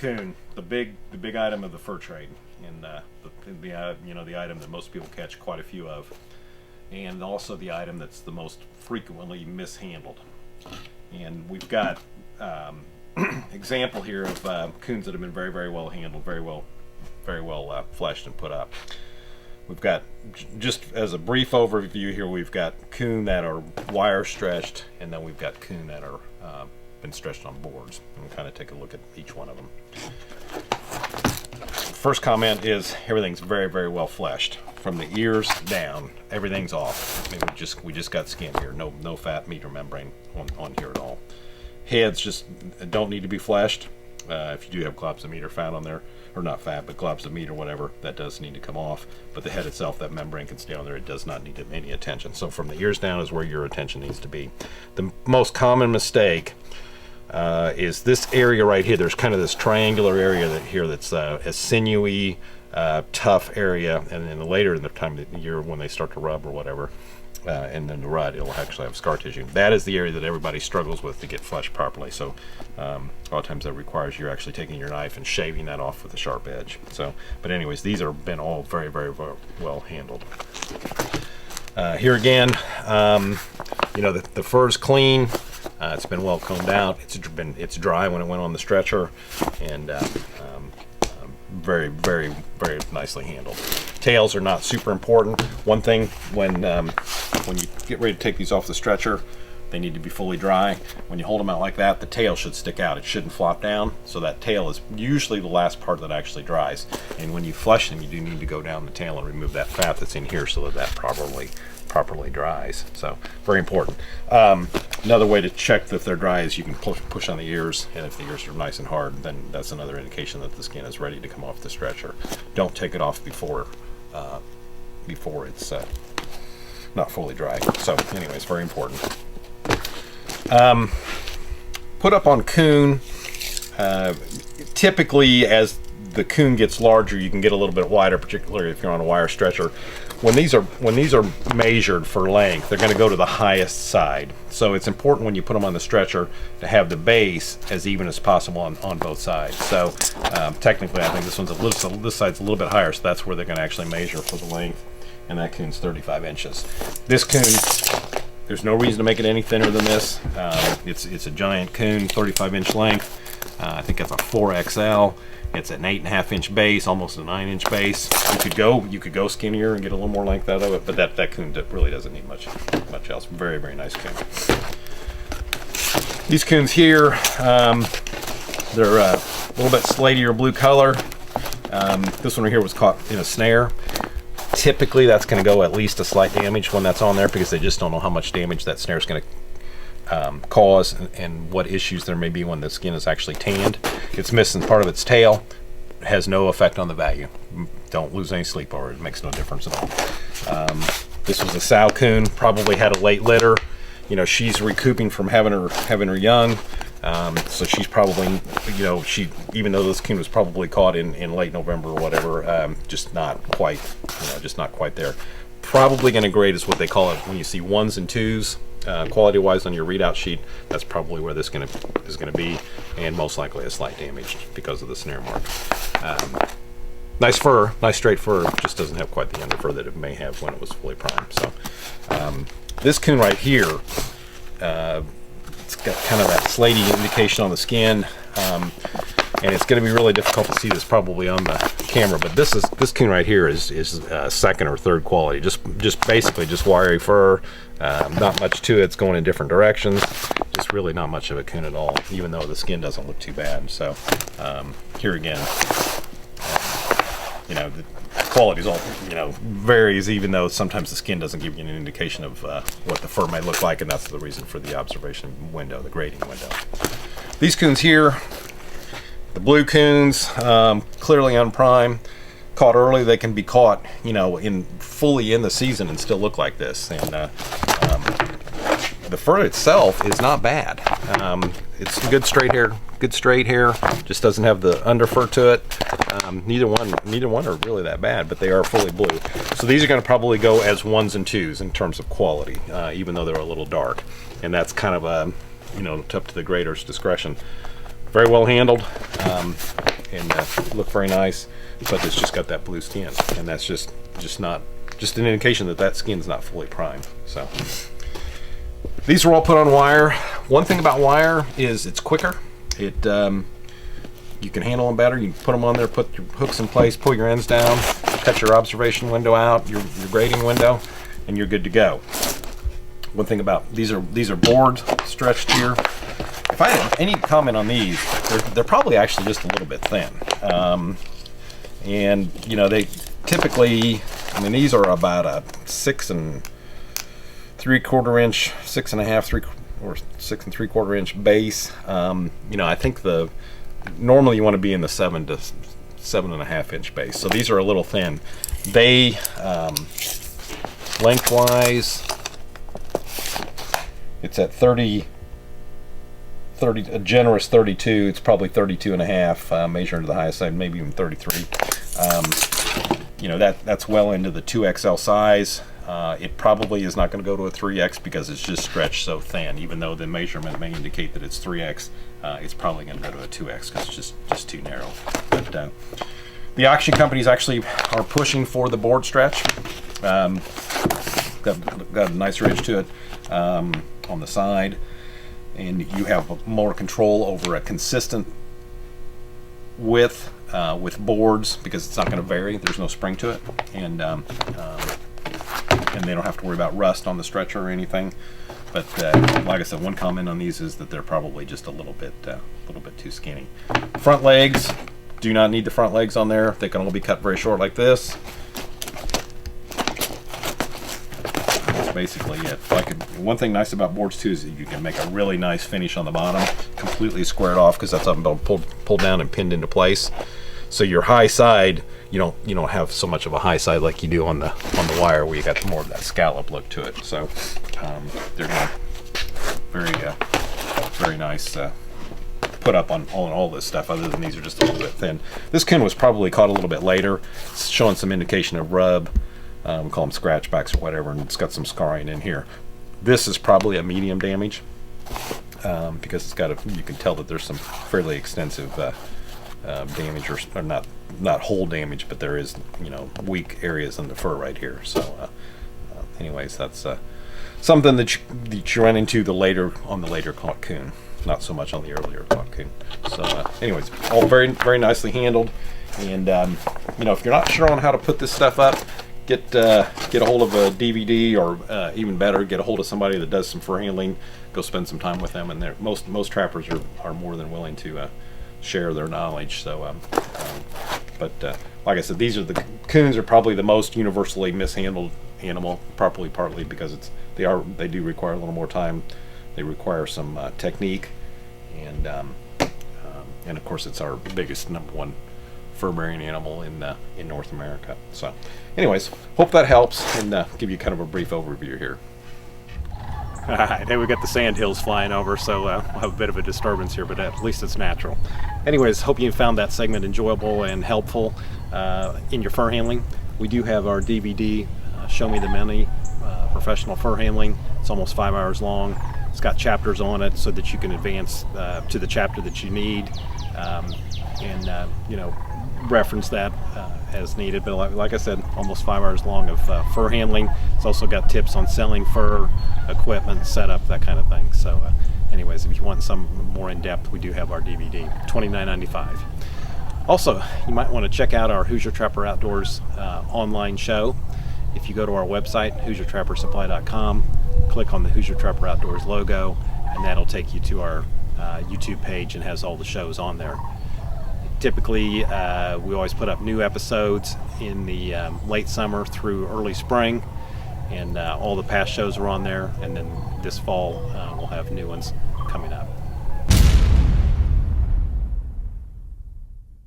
coon, the big item of the fur trade, and the item that most people catch quite a few of, and also the item that's the most frequently mishandled. And we've got example here of coons that have been very well handled, very well fleshed and put up. We've got, just as a brief overview here, we've got coon that are wire stretched, and then we've got coon that are been stretched on boards. And we'll kind of take a look at each one of them. First comment is everything's very well fleshed. From the ears down, everything's off. I mean, we just got skin here. No fat, meat, or membrane on here at all. Heads just don't need to be fleshed. If you do have globs of meat or fat on there, or not fat, but globs of meat or whatever, that does need to come off. But the head itself, that membrane can stay on there. It does not need any attention. So from the ears down is where your attention needs to be. The most common mistake is this area right here. There's kind of this triangular area that's a sinewy, tough area, and then later in the time of the year when they start to rub or whatever, and then the rut, it'll actually have scar tissue. That is the area that everybody struggles with to get fleshed properly. So a lot of times that requires you're actually taking your knife and shaving that off with a sharp edge. So, but anyways, these are been all very well handled. Here again, the fur is clean. It's been well combed out. It's dry when it went on the stretcher, and very nicely handled. Tails are not super important. One thing, when you get ready to take these off the stretcher, they need to be fully dry. When you hold them out like that, the tail should stick out. It shouldn't flop down. So that tail is usually the last part that actually dries. And when you flush them, you do need to go down the tail and remove that fat that's in here so that properly dries. So very important. Another way to check that they're dry is you can push on the ears, and if the ears are nice and hard, then that's another indication that the skin is ready to come off the stretcher. Don't take it off before it's not fully dry. So anyways, very important. Put up on coon, typically as the coon gets larger, you can get a little bit wider, particularly if you're on a wire stretcher. When these are measured for length, they're going to go to the highest side. So it's important when you put them on the stretcher to have the base as even as possible on both sides. So technically, I think this side's a little bit higher, so that's where they're going to actually measure for the length. And that coon's 35 inches. This coon, there's no reason to make it any thinner than this. It's a giant coon, 35-inch length. I think it's a 4XL. It's an 8.5 inch base, almost a 9-inch base. You could go skinnier and get a little more length out of it, but that coon really doesn't need much else. Very nice coon. These coons here, they're a little bit slatier blue color. This one right here was caught in a snare. Typically, that's going to go at least a slight damage when that's on there, because they just don't know how much damage that snare is going to cause and what issues there may be when the skin is actually tanned. It's missing part of its tail. It has no effect on the value. Don't lose any sleep over it. It makes no difference at all. This was a sow coon, probably had a late litter. She's recouping from having her young. So she's probably, even though this coon was probably caught in late November or whatever, just not quite there. Probably going to grade is what they call it when you see 1s and 2s. Quality-wise on your readout sheet, that's probably where this is going to be, and most likely a slight damage because of the snare mark. Nice fur, nice straight fur, just doesn't have quite the underfur that it may have when it was fully primed. So this coon right here, it's got kind of that slaty indication on the skin, and it's going to be really difficult to see this probably on the camera, but this coon right here is second or third quality, just basically just wiry fur. Not much to it. It's going in different directions. Just really not much of a coon at all, even though the skin doesn't look too bad. So here again, the quality's all varies, even though sometimes the skin doesn't give you an indication of what the fur may look like, and that's the reason for the observation window, the grading window. These coons here, the blue coons, clearly unprimed. Caught early, they can be caught, fully in the season and still look like this. And the fur itself is not bad. It's good straight hair. Just doesn't have the underfur to it. Neither one are really that bad, but they are fully blue. So these are going to probably go as 1s and 2s in terms of quality, even though they're a little dark. And that's kind of up to the grader's discretion. Very well handled. and look very nice, but it's just got that blue skin, and that's just an indication that that skin's not fully primed. So these are all put on wire. One thing about wire is it's quicker. You can handle them better. You can put them on there, put your hooks in place, pull your ends down, cut your observation window out, your grading window, and you're good to go. One thing about these are boards stretched here. If I had any comment on these, they're probably actually just a little bit thin. And you know, they typically, I mean, these are about a 6 3/4 inch, 6.5, or 6 3/4 inch base. You know, I think normally you want to be in the 7 to 7.5 inch base. So these are a little thin. They lengthwise, it's at 30, a generous 32. It's probably 32.5, measuring to the highest side, maybe even 33. You know, that's well into the 2XL size. It probably is not going to go to a 3X because it's just stretched so thin. Even though the measurement may indicate that it's 3X, it's probably going to go to a 2X because it's just too narrow. But the auction companies actually are pushing for the board stretch. Got a nice ridge to it on the side, and you have more control over a consistent width with boards because it's not going to vary. There's no spring to it, and they don't have to worry about rust on the stretcher or anything. But like I said, one comment on these is that they're probably just a little bit too skinny. Front legs, do not need the front legs on there. They can all be cut very short like this. That's basically it. One thing nice about boards too is that you can make a really nice finish on the bottom, completely squared off, because that's something pulled down and pinned into place. So your high side, you don't have so much of a high side like you do on the wire, where you got more of that scallop look to it. So they're very nice put up on all this stuff. Other than these are just a little bit thin. This Coon was probably caught a little bit later, it's showing some indication of rub. We call them scratchbacks or whatever, and it's got some scarring in here. This is probably a medium damage because it's got you can tell that there's some fairly extensive damage, or not whole damage, but there is, you know, weak areas in the fur right here. So anyways, that's something that you run into on the later caught Coon, not so much on the earlier caught Coon. So anyways, all very, very nicely handled. And you know, if you're not sure on how to put this stuff up, get a hold of a DVD, or even better, get a hold of somebody that does some fur handling. Go spend some time with them, and most trappers are more than willing to share their knowledge. So but like I said, the Coons are probably the most universally mishandled animal, probably partly because they do require a little more time. They require some technique, and of course it's our biggest #1 fur-bearing animal in North America. So anyways, hope that helps, and give you kind of a brief overview here. Alright, hey, we got the sand hills flying over, so we'll have a bit of a disturbance here, but at least it's natural. Anyways, hope you found that segment enjoyable and helpful in your fur handling. We do have our DVD, Show Me the Money, Professional Fur Handling. It's almost 5 hours long. It's got chapters on it so that you can advance to the chapter that you need, and you know, reference that as needed. But like I said, almost 5 hours long of fur handling. It's also got tips on selling fur, equipment, setup, that kind of thing. So anyways, if you want some more in-depth, we do have our DVD, $29.95. Also, you might want to check out our Hoosier Trapper Outdoors online show. If you go to our website, HoosierTrapperSupply.com, click on the Hoosier Trapper Outdoors logo, and that'll take you to our YouTube page and has all the shows on there. Typically, we always put up new episodes in the late summer through early spring, and all the past shows are on there, and then this fall we'll have new ones coming up.